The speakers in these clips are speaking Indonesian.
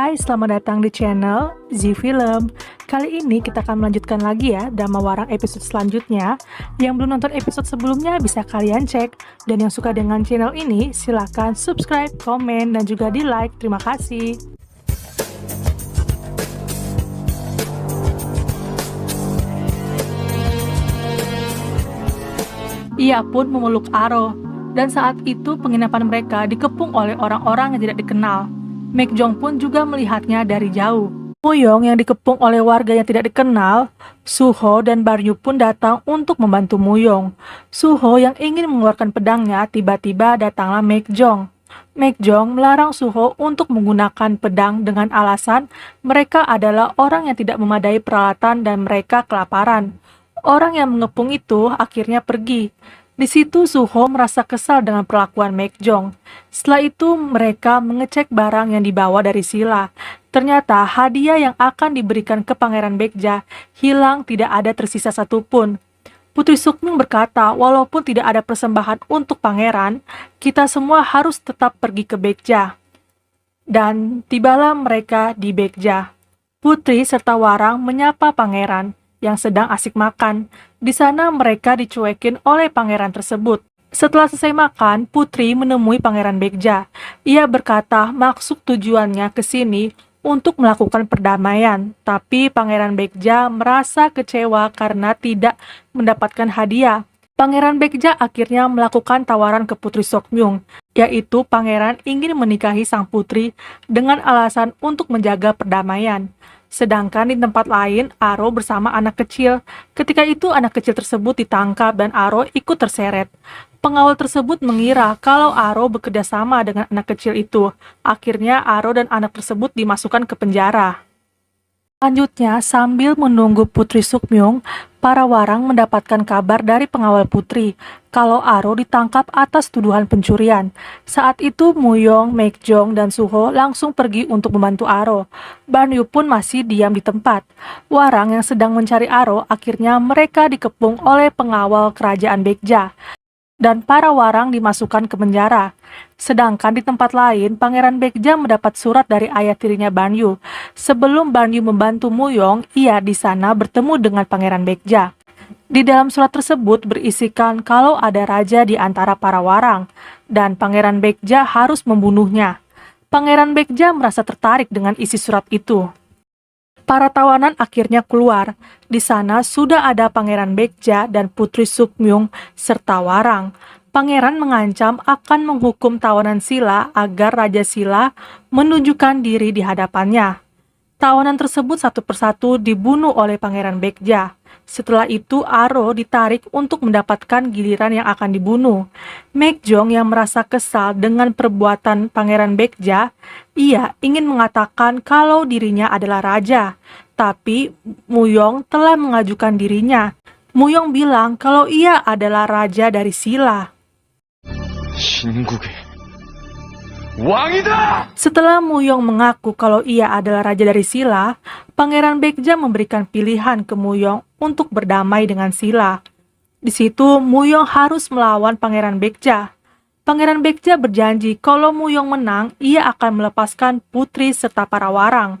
Hai, selamat datang di channel Z Film. Kali ini kita akan melanjutkan lagi ya Dharma Warang episode selanjutnya. Yang belum nonton episode sebelumnya bisa kalian cek. Dan yang suka dengan channel ini silahkan subscribe, komen, dan juga di like. Terima kasih. Ia pun memeluk Aro. Dan saat itu penginapan mereka dikepung oleh orang-orang yang tidak dikenal. Mek Jong pun juga melihatnya dari jauh. Muyong yang dikepung oleh warga yang tidak dikenal, Suho dan Baryu pun datang untuk membantu Muyong. Suho yang ingin mengeluarkan pedangnya, tiba-tiba datanglah Mek Jong. Mek Jong melarang Suho untuk menggunakan pedang dengan alasan mereka adalah orang yang tidak memadai peralatan dan mereka kelaparan. Orang yang mengepung itu akhirnya pergi. Di situ Suho merasa kesal dengan perlakuan Mek Jong. Setelah itu mereka mengecek barang yang dibawa dari Sila. Ternyata hadiah yang akan diberikan ke Pangeran Baekja hilang, tidak ada tersisa satupun. Putri Sukmyung berkata, walaupun tidak ada persembahan untuk pangeran, kita semua harus tetap pergi ke Baekja. Dan tibalah mereka di Baekja. Putri serta Warang menyapa pangeran yang sedang asik makan. Di sana mereka dicuekin oleh pangeran tersebut. Setelah selesai makan, Putri menemui Pangeran Baekja. Ia berkata maksud tujuannya ke sini untuk melakukan perdamaian. Tapi Pangeran Baekja merasa kecewa karena tidak mendapatkan hadiah. Pangeran Baekja akhirnya melakukan tawaran ke Putri Sukmyung, yaitu pangeran ingin menikahi sang putri dengan alasan untuk menjaga perdamaian. Sedangkan di tempat lain, Aro bersama anak kecil. Ketika itu anak kecil tersebut ditangkap dan Aro ikut terseret. Pengawal tersebut mengira kalau Aro bekerja sama dengan anak kecil itu. Akhirnya Aro dan anak tersebut dimasukkan ke penjara. Selanjutnya, sambil menunggu Putri Sukmyung, para warang mendapatkan kabar dari pengawal putri kalau Aro ditangkap atas tuduhan pencurian. Saat itu Muyong, Mek Jong, dan Suho langsung pergi untuk membantu Aro. Baryu pun masih diam di tempat. Warang yang sedang mencari Aro, akhirnya mereka dikepung oleh pengawal kerajaan Baekja. Dan para warang dimasukkan ke penjara. Sedangkan di tempat lain, Pangeran Baekja mendapat surat dari ayah tirinya Baryu. Sebelum Baryu membantu Muyong, ia di sana bertemu dengan Pangeran Baekja. Di dalam surat tersebut berisikan kalau ada raja di antara para warang, dan Pangeran Baekja harus membunuhnya. Pangeran Baekja merasa tertarik dengan isi surat itu. Para tawanan akhirnya keluar. Di sana sudah ada Pangeran Baekja dan Putri Sukmyung serta Warang. Pangeran mengancam akan menghukum tawanan Sila agar Raja Sila menunjukkan diri di hadapannya. Tawanan tersebut satu persatu dibunuh oleh Pangeran Baekja. Setelah itu Aro ditarik untuk mendapatkan giliran yang akan dibunuh. Mek Jong yang merasa kesal dengan perbuatan Pangeran Baekja, ia ingin mengatakan kalau dirinya adalah raja. Tapi Muyong telah mengajukan dirinya. Muyong bilang kalau ia adalah raja dari Sila. Setelah Muyong mengaku kalau ia adalah raja dari Sila, Pangeran Baekja memberikan pilihan ke Muyong untuk berdamai dengan Sila. Di situ Muyong harus melawan Pangeran Baekja. Pangeran Baekja berjanji kalau Muyong menang, ia akan melepaskan putri serta para warang.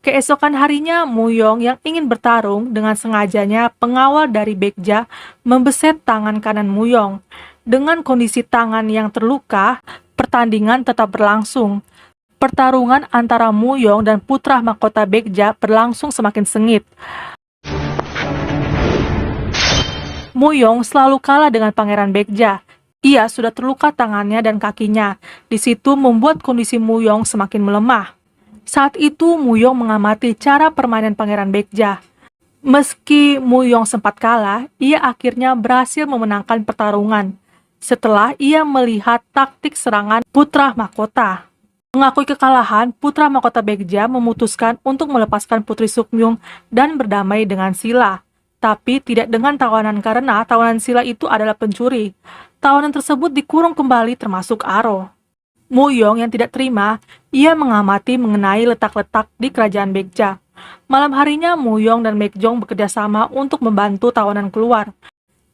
Keesokan harinya, Muyong yang ingin bertarung dengan sengajanya pengawal dari Baekja membeset tangan kanan Muyong. Dengan kondisi tangan yang terluka, pertandingan tetap berlangsung. Pertarungan antara Muyong dan putra mahkota Baekja berlangsung semakin sengit. Muyong selalu kalah dengan Pangeran Baekja. Ia sudah terluka tangannya dan kakinya. Di situ membuat kondisi Muyong semakin melemah. Saat itu Muyong mengamati cara permainan Pangeran Baekja. Meski Muyong sempat kalah, ia akhirnya berhasil memenangkan pertarungan. Setelah ia melihat taktik serangan putra mahkota. Mengakui kekalahan, putra mahkota Baekja memutuskan untuk melepaskan Putri Sukmyung dan berdamai dengan Sila. Tapi tidak dengan tawanan karena tawanan Sila itu adalah pencuri. Tawanan tersebut dikurung kembali termasuk Aro. Muyong yang tidak terima, ia mengamati mengenai letak-letak di kerajaan Baekja. Malam harinya Muyong dan Mek Jong bekerja sama untuk membantu tawanan keluar.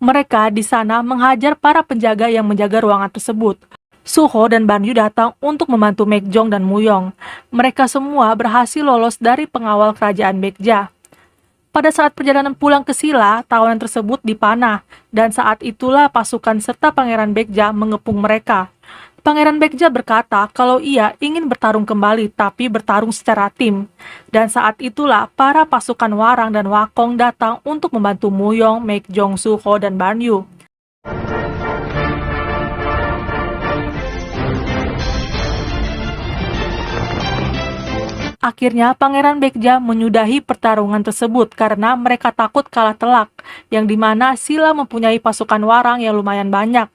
Mereka di sana menghajar para penjaga yang menjaga ruangan tersebut. Suho dan Banyu datang untuk membantu Mekjong dan Muyong. Mereka semua berhasil lolos dari pengawal kerajaan Baekja. Pada saat perjalanan pulang ke Silla, tawanan tersebut dipanah, dan saat itulah pasukan serta Pangeran Baekja mengepung mereka. Pangeran Baekja berkata kalau ia ingin bertarung kembali, tapi bertarung secara tim. Dan saat itulah para pasukan Warang dan Wakong datang untuk membantu Muyong, Mekjong, Suho, dan Banyu. Akhirnya, Pangeran Baekja menyudahi pertarungan tersebut karena mereka takut kalah telak, yang dimana Silla mempunyai pasukan Warang yang lumayan banyak.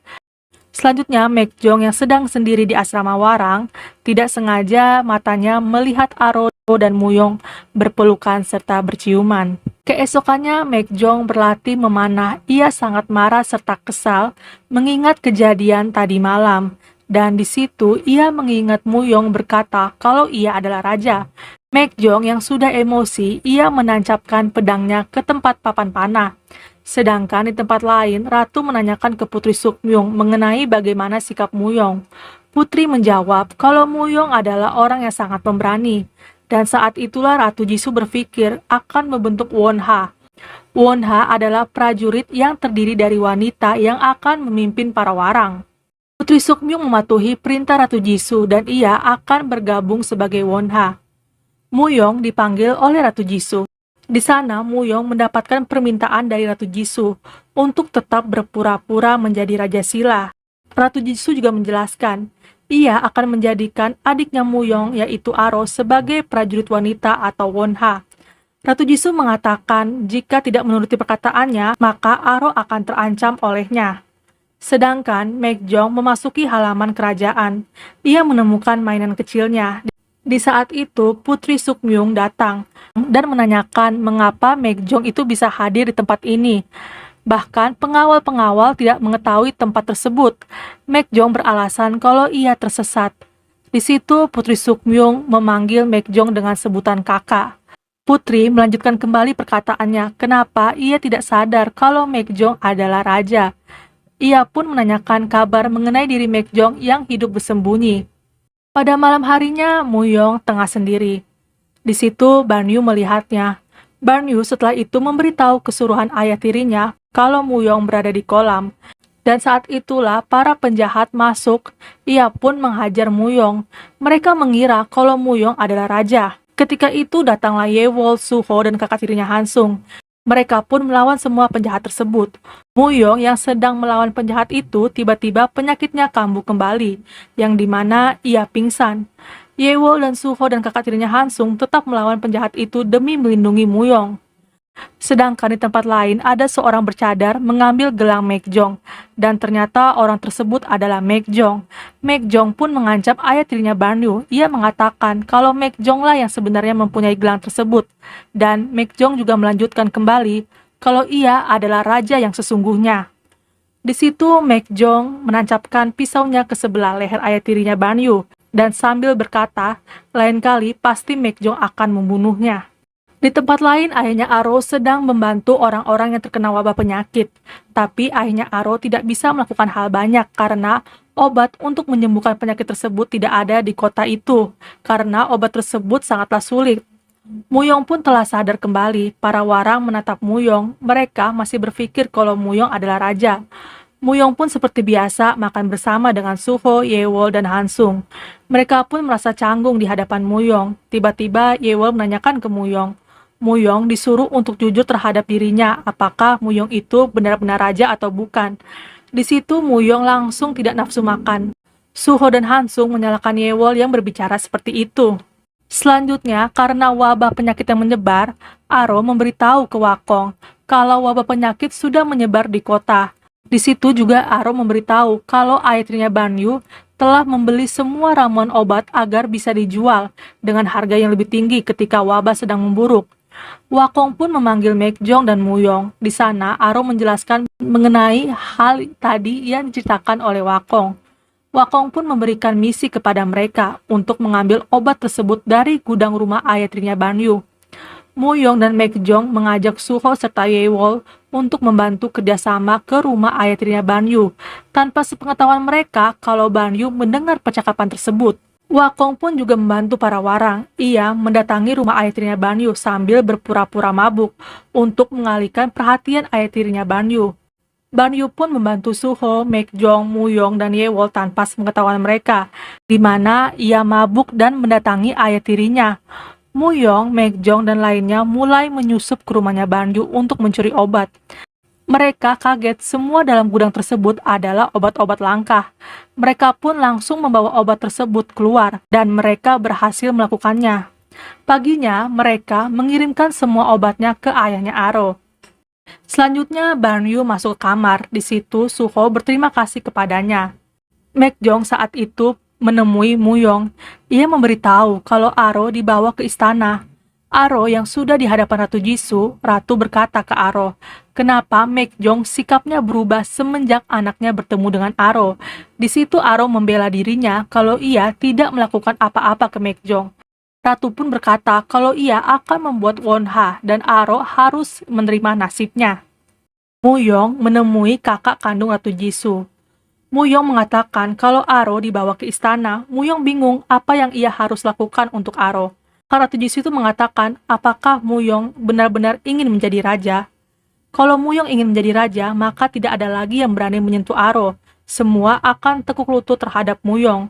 Selanjutnya, Mekjong yang sedang sendiri di asrama Warang, tidak sengaja matanya melihat Aro dan Muyong berpelukan serta berciuman. Keesokannya, Mekjong berlatih memanah. Ia sangat marah serta kesal mengingat kejadian tadi malam. Dan di situ ia mengingat Muyong berkata kalau ia adalah raja. Mekjong yang sudah emosi, ia menancapkan pedangnya ke tempat papan panah. Sedangkan di tempat lain, Ratu menanyakan ke Putri Sukmyung mengenai bagaimana sikap Muyong. Putri menjawab kalau Muyong adalah orang yang sangat pemberani. Dan saat itulah Ratu Jisoo berpikir akan membentuk Wonha. Wonha adalah prajurit yang terdiri dari wanita yang akan memimpin para warang. Putri Sukmyung mematuhi perintah Ratu Jisoo dan ia akan bergabung sebagai Wonha. Muyong dipanggil oleh Ratu Jisoo. Di sana, Muyong mendapatkan permintaan dari Ratu Jisoo untuk tetap berpura-pura menjadi Raja Silla. Ratu Jisoo juga menjelaskan, ia akan menjadikan adiknya Muyong yaitu Aro sebagai prajurit wanita atau Wonha. Ratu Jisoo mengatakan jika tidak menuruti perkataannya, maka Aro akan terancam olehnya. Sedangkan Mekjong memasuki halaman kerajaan. Ia menemukan mainan kecilnya. Di saat itu, Putri Sukmyung datang dan menanyakan mengapa Mekjong itu bisa hadir di tempat ini. Bahkan pengawal-pengawal tidak mengetahui tempat tersebut. Mekjong beralasan kalau ia tersesat. Di situ Putri Sukmyung memanggil Mekjong dengan sebutan kakak. Putri melanjutkan kembali perkataannya kenapa ia tidak sadar kalau Mekjong adalah raja. Ia pun menanyakan kabar mengenai diri Mekjong yang hidup bersembunyi. Pada malam harinya, Muyong tengah sendiri. Di situ, Banyu melihatnya. Banyu setelah itu memberitahu kesuruhan ayah tirinya kalau Muyong berada di kolam. Dan saat itulah para penjahat masuk. Ia pun menghajar Muyong. Mereka mengira kalau Muyong adalah raja. Ketika itu datanglah Yewol, Suho, dan kakak tirinya Hansung. Mereka pun melawan semua penjahat tersebut. Muyong yang sedang melawan penjahat itu tiba-tiba penyakitnya kambuh kembali, yang dimana ia pingsan. Yewol dan Suho dan kakak tirinya Hansung tetap melawan penjahat itu demi melindungi Muyong. Sedangkan di tempat lain ada seorang bercadar mengambil gelang Mekjong, dan ternyata orang tersebut adalah Mekjong. Mekjong pun mengancam ayah tirinya Banyu. Ia mengatakan kalau Mekjong lah yang sebenarnya mempunyai gelang tersebut, dan Mekjong juga melanjutkan kembali kalau ia adalah raja yang sesungguhnya. Di situ Mekjong menancapkan pisaunya ke sebelah leher ayah tirinya Banyu, dan sambil berkata, lain kali pasti Mekjong akan membunuhnya. Di tempat lain, ayahnya Aro sedang membantu orang-orang yang terkena wabah penyakit. Tapi ayahnya Aro tidak bisa melakukan hal banyak karena obat untuk menyembuhkan penyakit tersebut tidak ada di kota itu. Karena obat tersebut sangatlah sulit. Muyong pun telah sadar kembali. Para warang menatap Muyong. Mereka masih berpikir kalau Muyong adalah raja. Muyong pun seperti biasa makan bersama dengan Suho, Yewol, dan Hansung. Mereka pun merasa canggung di hadapan Muyong. Tiba-tiba Yewol menanyakan ke Muyong. Muyong disuruh untuk jujur terhadap dirinya, apakah Muyong itu benar-benar raja atau bukan. Di situ Muyong langsung tidak nafsu makan. Suho dan Hansung menyalahkan Yewol yang berbicara seperti itu. Selanjutnya, karena wabah penyakit yang menyebar, Aro memberitahu ke Wakong kalau wabah penyakit sudah menyebar di kota. Di situ juga Aro memberitahu kalau ayah tirinya Banyu telah membeli semua ramuan obat agar bisa dijual dengan harga yang lebih tinggi ketika wabah sedang memburuk. Wakong pun memanggil Mekjong dan Muyong. Di sana, Aro menjelaskan mengenai hal tadi yang diceritakan oleh Wakong. Wakong pun memberikan misi kepada mereka untuk mengambil obat tersebut dari gudang rumah ayah tirinya Banyu. Muyong dan Maekjong mengajak Suho serta Yewol untuk membantu kerjasama ke rumah ayah tirinya Banyu, tanpa sepengetahuan mereka kalau Banyu mendengar percakapan tersebut. Wakong pun juga membantu para warang. Ia mendatangi rumah ayah tirinya Banyu sambil berpura-pura mabuk untuk mengalihkan perhatian ayah tirinya Banyu. Banyu pun membantu Suho, Maekjong, Muyong, dan Yewol tanpa sepengetahuan mereka, di mana ia mabuk dan mendatangi ayah tirinya. Muyong, Maekjong, dan lainnya mulai menyusup ke rumahnya Banyu untuk mencuri obat. Mereka kaget semua dalam gudang tersebut adalah obat-obat langka. Mereka pun langsung membawa obat tersebut keluar, dan mereka berhasil melakukannya. Paginya, mereka mengirimkan semua obatnya ke ayahnya Aro. Selanjutnya, Banyu masuk ke kamar. Di situ, Suho berterima kasih kepadanya. Maekjong saat itu menemui Muyong. Ia memberitahu kalau Aro dibawa ke istana. Aro yang sudah di hadapan Ratu Jisoo, Ratu berkata ke Aro, kenapa Maekjong sikapnya berubah semenjak anaknya bertemu dengan Aro. Di situ Aro membela dirinya kalau ia tidak melakukan apa-apa ke Maekjong. Ratu pun berkata kalau ia akan membuat Wonha dan Aro harus menerima nasibnya. Muyong menemui kakak kandung Ratu Jisoo. Muyong mengatakan kalau Aro dibawa ke istana. Muyong bingung apa yang ia harus lakukan untuk Aro. Ratu Jisoo itu mengatakan apakah Muyong benar-benar ingin menjadi raja. Kalau Muyong ingin menjadi raja, maka tidak ada lagi yang berani menyentuh Aro. Semua akan tekuk lutut terhadap Muyong.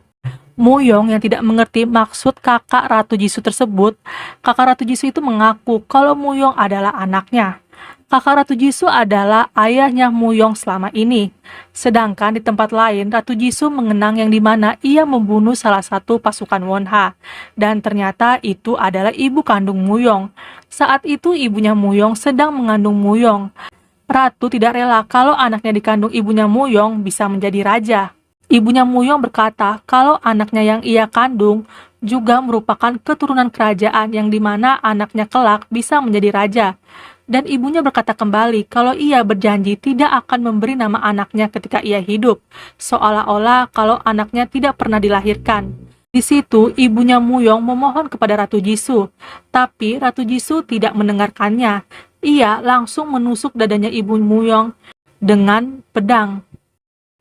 Muyong yang tidak mengerti maksud kakak Ratu Jisoo tersebut, kakak Ratu Jisoo itu mengaku kalau Muyong adalah anaknya. Kakak Ratu Jisoo adalah ayahnya Muyong selama ini. Sedangkan di tempat lain, Ratu Jisoo mengenang yang dimana ia membunuh salah satu pasukan Wonha. Dan ternyata itu adalah ibu kandung Muyong. Saat itu ibunya Muyong sedang mengandung Muyong. Ratu tidak rela kalau anaknya dikandung ibunya Muyong bisa menjadi raja. Ibunya Muyong berkata kalau anaknya yang ia kandung juga merupakan keturunan kerajaan yang dimana anaknya kelak bisa menjadi raja. Dan ibunya berkata kembali kalau ia berjanji tidak akan memberi nama anaknya ketika ia hidup, seolah-olah kalau anaknya tidak pernah dilahirkan. Di situ ibunya Muyong memohon kepada Ratu Jisoo, tapi Ratu Jisoo tidak mendengarkannya. Ia langsung menusuk dadanya ibu Muyong dengan pedang.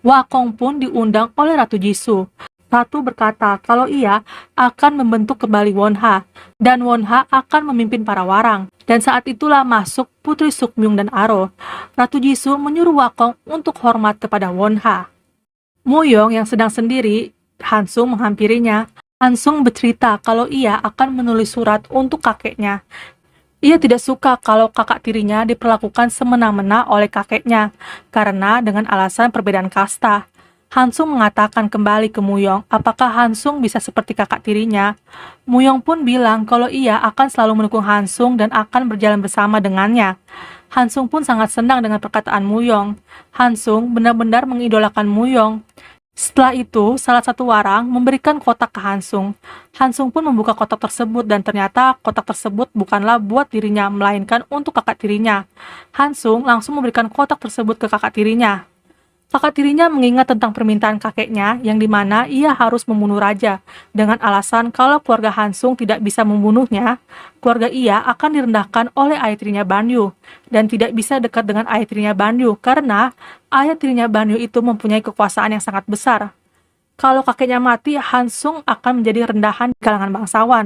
Wakong pun diundang oleh Ratu Jisoo. Ratu berkata kalau ia akan membentuk kembali Wonha, dan Wonha akan memimpin para warang. Dan saat itulah masuk Putri Sukmyung dan Aro. Ratu Jisoo menyuruh Wakong untuk hormat kepada Wonha. Muyong yang sedang sendiri, Hansung menghampirinya. Hansung bercerita kalau ia akan menulis surat untuk kakeknya. Ia tidak suka kalau kakak tirinya diperlakukan semena-mena oleh kakeknya, karena dengan alasan perbedaan kasta. Hansung mengatakan kembali ke Muyong, apakah Hansung bisa seperti kakak tirinya? Muyong pun bilang kalau ia akan selalu mendukung Hansung dan akan berjalan bersama dengannya. Hansung pun sangat senang dengan perkataan Muyong. Hansung benar-benar mengidolakan Muyong. Setelah itu, salah satu warang memberikan kotak ke Hansung. Hansung pun membuka kotak tersebut dan ternyata kotak tersebut bukanlah buat dirinya, melainkan untuk kakak tirinya. Hansung langsung memberikan kotak tersebut ke kakak tirinya. Kakak tirinya mengingat tentang permintaan kakeknya yang dimana ia harus membunuh raja dengan alasan kalau keluarga Hansung tidak bisa membunuhnya, keluarga ia akan direndahkan oleh ayah tirinya Banyu dan tidak bisa dekat dengan ayah tirinya Banyu karena ayah tirinya Banyu itu mempunyai kekuasaan yang sangat besar. Kalau kakeknya mati, Hansung akan menjadi rendahan di kalangan bangsawan.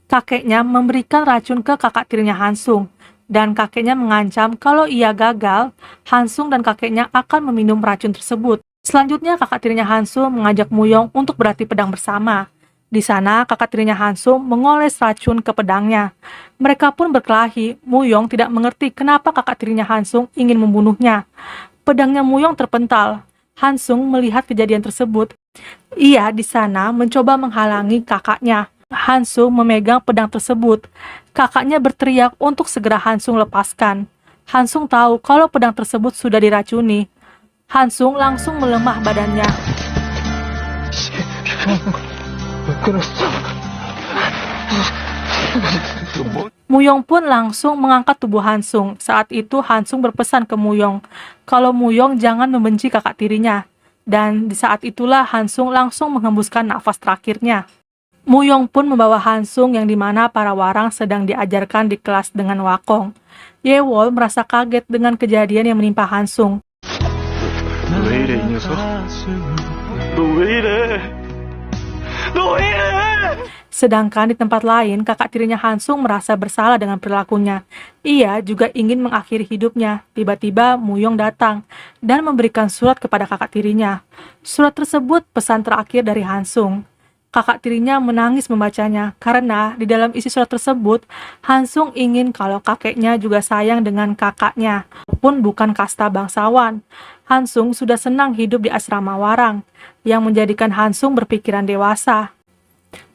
Kakeknya memberikan racun ke kakak tirinya Hansung. Dan kakeknya mengancam kalau ia gagal, Hansung dan kakeknya akan meminum racun tersebut. Selanjutnya kakak tirinya Hansung mengajak Muyong untuk berlatih pedang bersama. Di sana kakak tirinya Hansung mengoles racun ke pedangnya. Mereka pun berkelahi. Muyong tidak mengerti kenapa kakak tirinya Hansung ingin membunuhnya. Pedangnya Muyong terpental. Hansung melihat kejadian tersebut. Ia di sana mencoba menghalangi kakaknya. Hansung memegang pedang tersebut. Kakaknya berteriak untuk segera Hansung lepaskan. Hansung tahu kalau pedang tersebut sudah diracuni. Hansung langsung melemah badannya. Muyong pun langsung mengangkat tubuh Hansung. Saat itu Hansung berpesan ke Muyong kalau Muyong jangan membenci kakak tirinya. Dan di saat itulah Hansung langsung menghembuskan nafas terakhirnya. Muyong pun membawa Hansung yang dimana para warang sedang diajarkan di kelas dengan Wakong. Yewol merasa kaget dengan kejadian yang menimpa Hansung. 왜 이래 이 녀석? 너 왜 이래? 너 왜 이래? Sedangkan di tempat lain, kakak tirinya Hansung merasa bersalah dengan perilakunya. Ia juga ingin mengakhiri hidupnya. Tiba-tiba Muyong datang dan memberikan surat kepada kakak tirinya. Surat tersebut pesan terakhir dari Hansung. Kakak tirinya menangis membacanya karena di dalam isi surat tersebut, Hansung ingin kalau kakeknya juga sayang dengan kakaknya, walaupun bukan kasta bangsawan. Hansung sudah senang hidup di asrama warang, yang menjadikan Hansung berpikiran dewasa.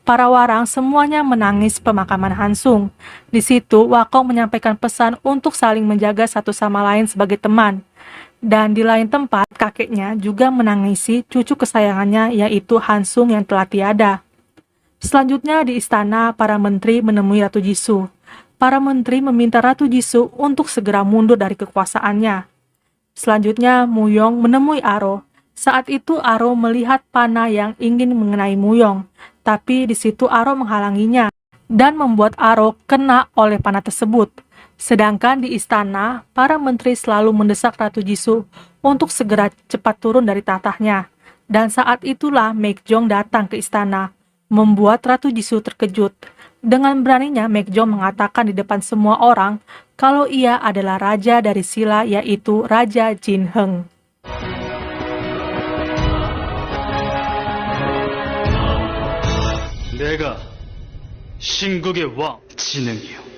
Para warang semuanya menangis pemakaman Hansung. Di situ, Wakong menyampaikan pesan untuk saling menjaga satu sama lain sebagai teman. Dan di lain tempat, kakeknya juga menangisi cucu kesayangannya yaitu Hansung yang telah tiada. Selanjutnya di istana, para menteri menemui Ratu Jisoo. Para menteri meminta Ratu Jisoo untuk segera mundur dari kekuasaannya. Selanjutnya, Muyong menemui Aro. Saat itu Aro melihat panah yang ingin mengenai Muyong, tapi di situ Aro menghalanginya dan membuat Aro kena oleh panah tersebut. Sedangkan di istana, para menteri selalu mendesak Ratu Jisoo untuk segera cepat turun dari tahtanya. Dan saat itulah Maekjong datang ke istana, membuat Ratu Jisoo terkejut. Dengan beraninya Maekjong mengatakan di depan semua orang kalau ia adalah raja dari Silla yaitu Raja Jinheung. 내가 신국의 왕 진흥이요.